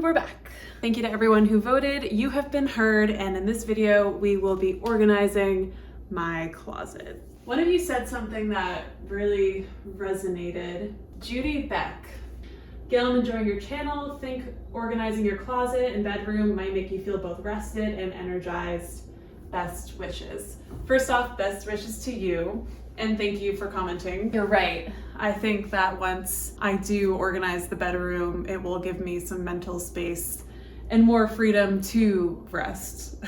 And we're back. Thank you to everyone who voted. You have been heard, and in this video, we will be organizing my closet. One of you said something that really resonated. Judy Beck. Gail, I'm enjoying your channel. Think organizing your closet and bedroom might make you feel both rested and energized. Best wishes. First off, best wishes to you, and thank you for commenting. You're right. I think that once I do organize the bedroom, it will give me some mental space and more freedom to rest.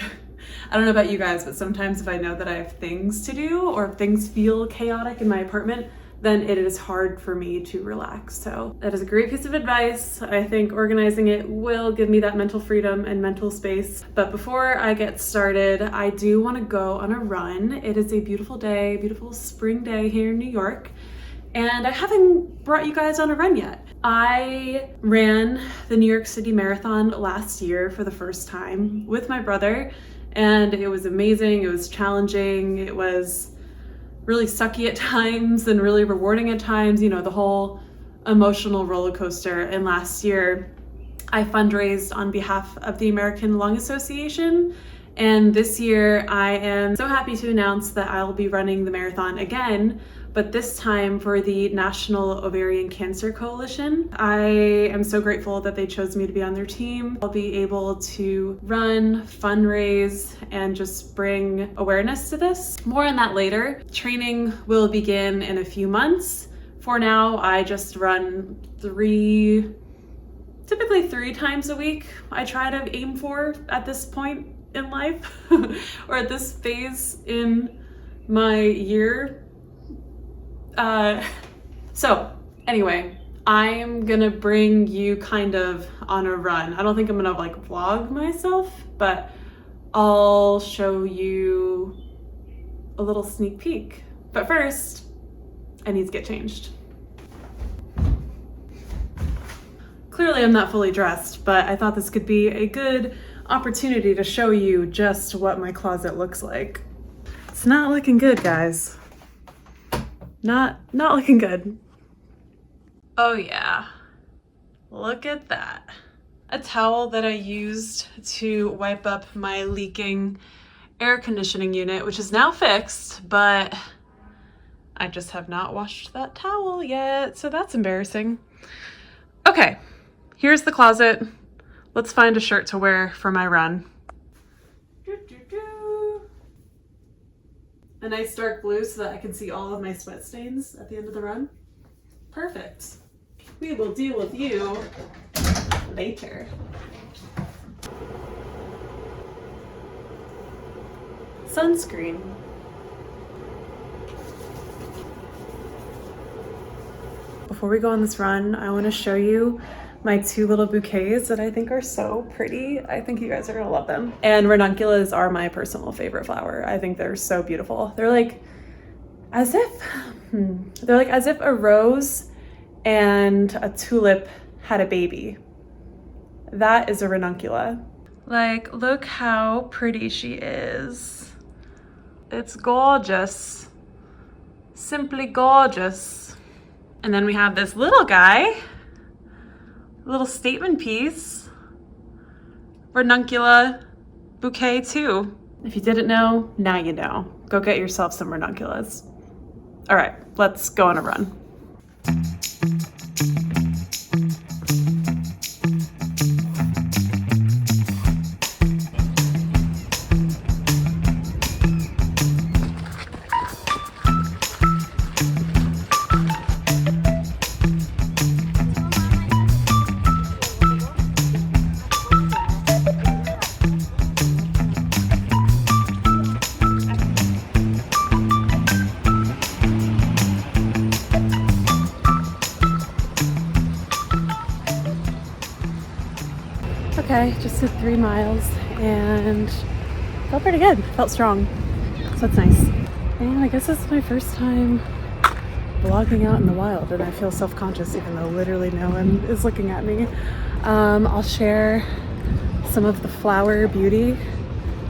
I don't know about you guys, but sometimes if I know that I have things to do or if things feel chaotic in my apartment, then it is hard for me to relax. So that is a great piece of advice. I think organizing it will give me that mental freedom and mental space. But before I get started, I do want to go on a run. It is a beautiful day, beautiful spring day here in New York. And I haven't brought you guys on a run yet. I ran the New York City Marathon last year for the first time with my brother, and it was amazing. It was challenging. It was really sucky at times and really rewarding at times, you know, the whole emotional roller coaster. And last year, I fundraised on behalf of the American Lung Association. And this year, I am so happy to announce that I'll be running the marathon again, but this time for the National Ovarian Cancer Coalition. I am so grateful that they chose me to be on their team. I'll be able to run, fundraise, and just bring awareness to this. More on that later. Training will begin in a few months. For now, I just run typically three times a week. I try to aim for at this point in life or at this phase in my year. So anyway, I'm gonna bring you kind of on a run. I don't think I'm gonna like vlog myself, but I'll show you a little sneak peek. But first, I need to get changed. Clearly I'm not fully dressed, but I thought this could be a good opportunity to show you just what my closet looks like. It's not looking good, guys. Not looking good. Oh yeah, look at that. A towel that I used to wipe up my leaking air conditioning unit, which is now fixed, but I just have not washed that towel yet, so that's embarrassing. Okay, here's the closet. Let's find a shirt to wear for my run. A nice dark blue so that I can see all of my sweat stains at the end of the run. Perfect. We will deal with you later. Sunscreen. Before we go on this run, I want to show you my two little bouquets that I think are so pretty. I think you guys are gonna love them. And ranunculus are my personal favorite flower. I think they're so beautiful. They're like as if a rose and a tulip had a baby. That is a ranuncula. Like, look how pretty she is. It's gorgeous. Simply gorgeous. And then we have this little guy. Little statement piece, ranuncula bouquet too. If you didn't know, now you know. Go get yourself some ranunculus. All right, let's go on a run. Okay, just did 3 miles and felt pretty good, felt strong, so that's nice. And I guess it's my first time vlogging out in the wild and I feel self-conscious even though literally no one is looking at me. I'll share some of the flower beauty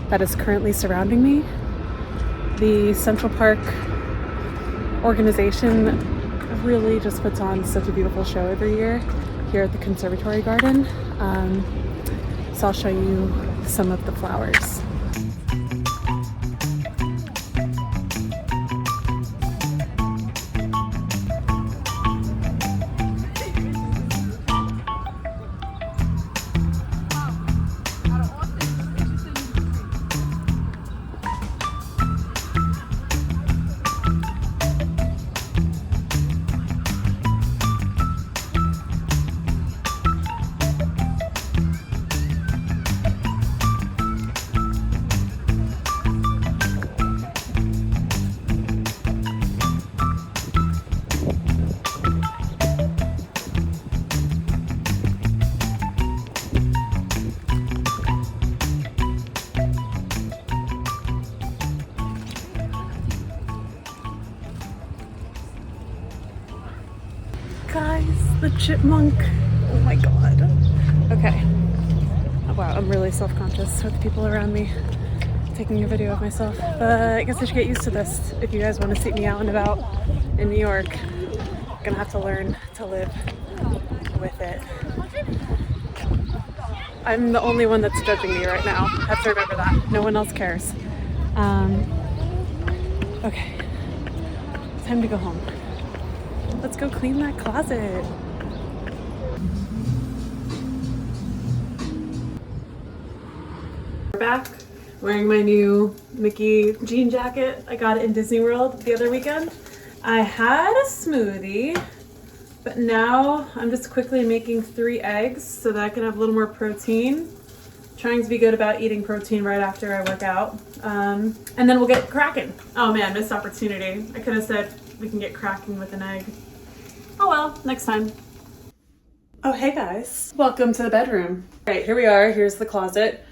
that is currently surrounding me. The Central Park organization really just puts on such a beautiful show every year here at the conservatory garden. So I'll show you some of the flowers. Guys, the chipmunk. Oh my god. Okay. Oh, wow, I'm really self-conscious with people around me taking a video of myself. But I guess I should get used to this. If you guys want to see me out and about in New York, I'm gonna have to learn to live with it. I'm the only one that's judging me right now. I have to remember that. No one else cares. Okay. Time to go home. Let's go clean that closet. We're back wearing my new Mickey jean jacket. I got it in Disney World the other weekend. I had a smoothie, but now I'm just quickly making 3 eggs so that I can have a little more protein. Trying to be good about eating protein right after I work out. And then we'll get cracking. Oh man, missed opportunity. I could have said we can get cracking with an egg. Oh well, next time. Oh hey guys, welcome to the bedroom. All right, here we are, here's the closet.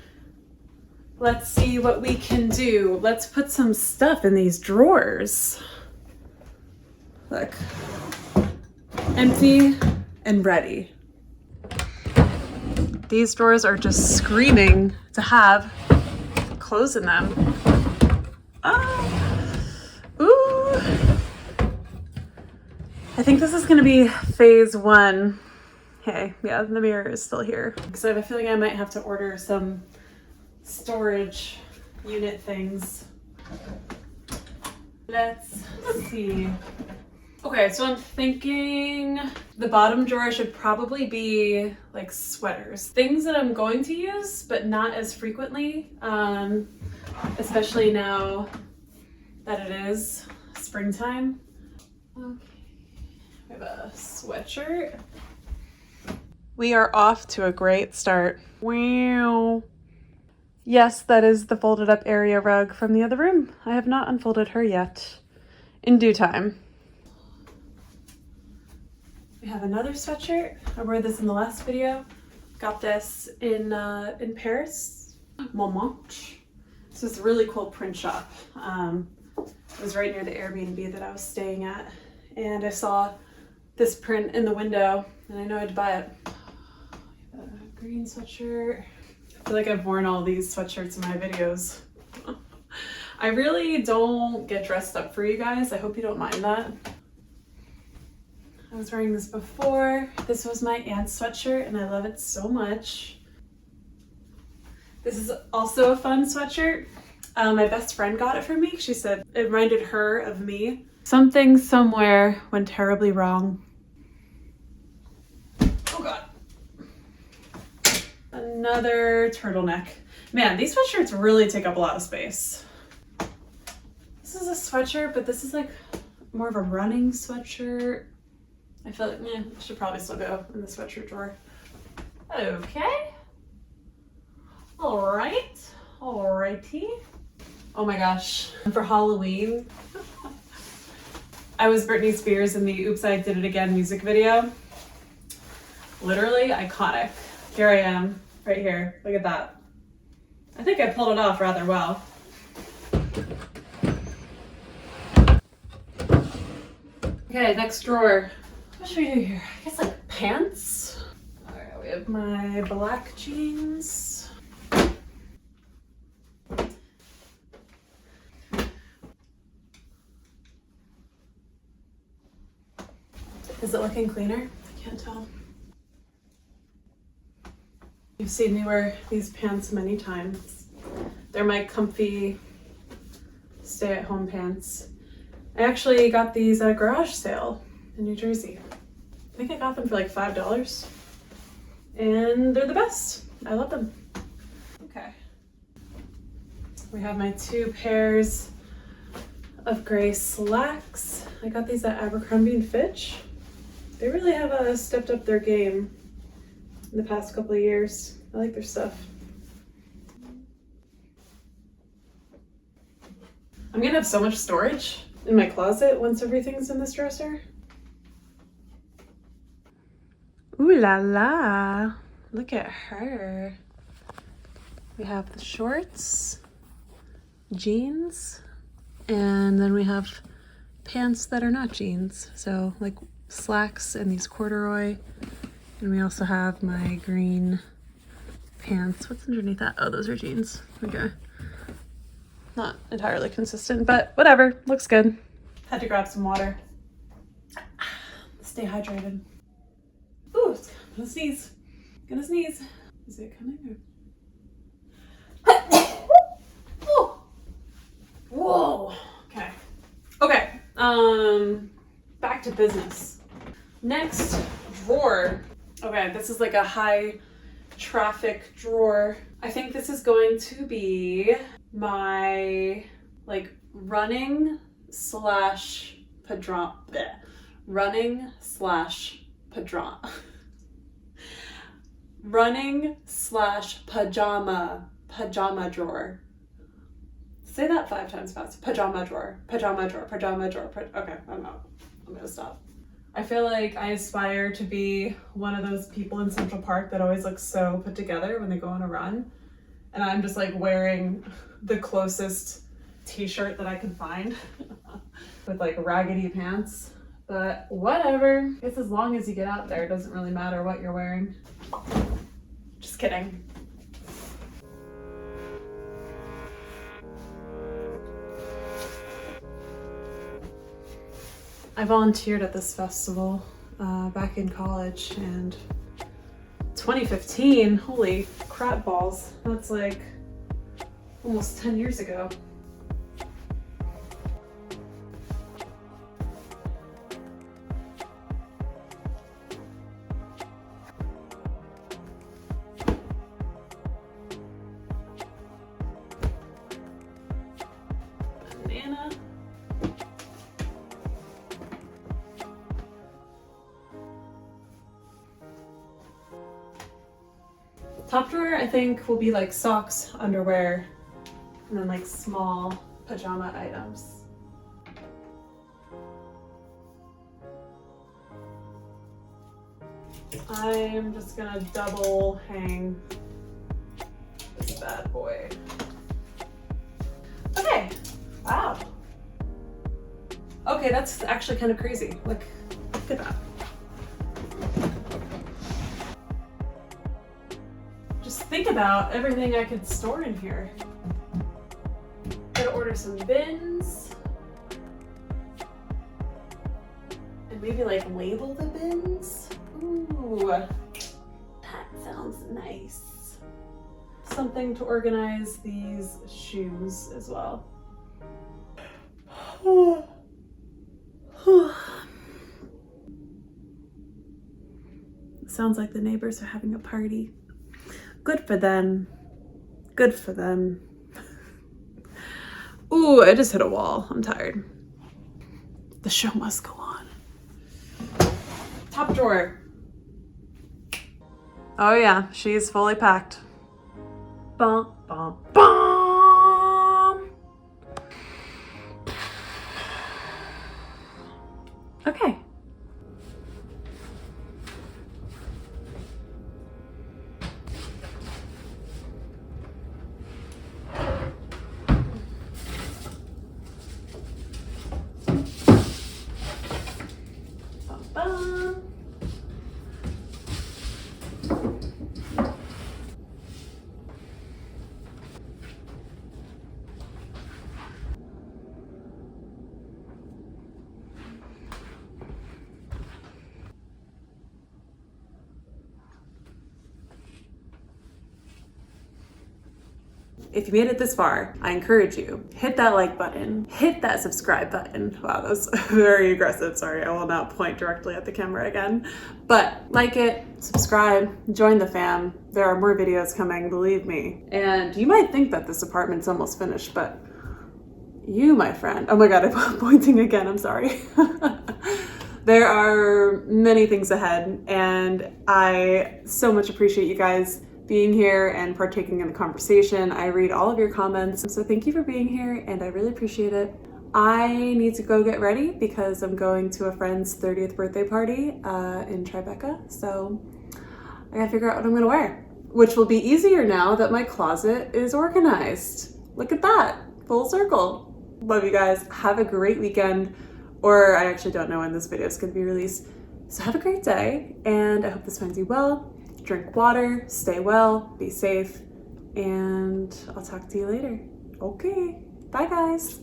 Let's see what we can do. Let's put some stuff in these drawers. Look, empty and ready. These drawers are just screaming to have clothes in them. Oh, ooh. I think this is gonna be phase 1. Hey, yeah, the mirror is still here. So I have a feeling I might have to order some storage unit things. Let's see. Okay, so I'm thinking the bottom drawer should probably be like sweaters. Things that I'm going to use, but not as frequently, especially now that it is springtime. Okay. I have a sweatshirt. We are off to a great start. Wow. Yes, that is the folded up area rug from the other room. I have not unfolded her yet. In due time. We have another sweatshirt. I wore this in the last video. Got this in Paris. Montmartre. This is a really cool print shop. It was right near the Airbnb that I was staying at. And I saw this print in the window and I know I had to buy it. A green sweatshirt. I feel like I've worn all these sweatshirts in my videos. I really don't get dressed up for you guys. I hope you don't mind that. I was wearing this before. This was my aunt's sweatshirt and I love it so much. This is also a fun sweatshirt. My best friend got it for me. She said it reminded her of me. Something somewhere went terribly wrong. Oh God. Another turtleneck. Man, these sweatshirts really take up a lot of space. This is a sweatshirt, but this is like more of a running sweatshirt. I feel like, it should probably still go in the sweatshirt drawer. Okay. All right. Alrighty. Oh my gosh. For Halloween, I was Britney Spears in the Oops, I Did It Again music video. Literally iconic. Here I am, right here. Look at that. I think I pulled it off rather well. Okay, next drawer. What should we do here? I guess like pants. All right, we have my black jeans. Is it looking cleaner? I can't tell. You've seen me wear these pants many times. They're my comfy stay-at-home pants. I actually got these at a garage sale in New Jersey. I think I got them for like $5. And they're the best. I love them. Okay. We have my 2 pairs of gray slacks. I got these at Abercrombie & Fitch. They really have stepped up their game in the past couple of years. I like their stuff. I'm gonna have so much storage in my closet once everything's in this dresser. Ooh la la, look at her. We have the shorts, jeans, and then we have pants that are not jeans. So like slacks and these corduroy. And we also have my green pants. What's underneath that? Oh, those are jeans. Okay. Not entirely consistent, but whatever. Looks good. Had to grab some water. Stay hydrated. Ooh, I'm gonna sneeze. Gonna sneeze. Is it coming? Or... Whoa. Okay. Okay. Back to business. Next drawer. Okay, this is like a high traffic drawer. I think this is going to be my like running slash pajama drawer. Say that 5 times fast. Pajama drawer. Okay, I'm out. I'm gonna stop. I feel like I aspire to be one of those people in Central Park that always looks so put together when they go on a run. And I'm just like wearing the closest t-shirt that I can find with like raggedy pants. But whatever. I guess as long as you get out there, it doesn't really matter what you're wearing. Just kidding. I volunteered at this festival back in college, and 2015, holy crap balls, that's like almost 10 years ago. Banana. Top drawer, I think, will be like socks, underwear, and then like small pajama items. I'm just gonna double hang this bad boy. Okay, wow. Okay, that's actually kind of crazy. Look at that. Just think about everything I could store in here. Gotta order some bins. And maybe like label the bins. Ooh, that sounds nice. Something to organize these shoes as well. Sounds like the neighbors are having a party. Good for them. Good for them. Ooh, I just hit a wall. I'm tired. The show must go on. Top drawer. Oh yeah, she's fully packed. Bum, bum, bum. Okay. if you made it this far, I encourage you, hit that like button, hit that subscribe button. Wow, that's very aggressive. Sorry, I will not point directly at the camera again. But like it, subscribe, join the fam. There are more videos coming, believe me. And you might think that this apartment's almost finished, but you, my friend, oh my God, I'm pointing again, I'm sorry. There are many things ahead, and I so much appreciate you guys being here and partaking in the conversation. I read all of your comments, so thank you for being here, and I really appreciate it. I need to go get ready because I'm going to a friend's 30th birthday party in Tribeca, so I gotta figure out what I'm gonna wear, which will be easier now that my closet is organized. Look at that, full circle. Love you guys, have a great weekend. Or I actually don't know when this video is going to be released. So have a great day, and I hope this finds you well. Drink water, stay well, be safe, and I'll talk to you later. Okay, bye guys.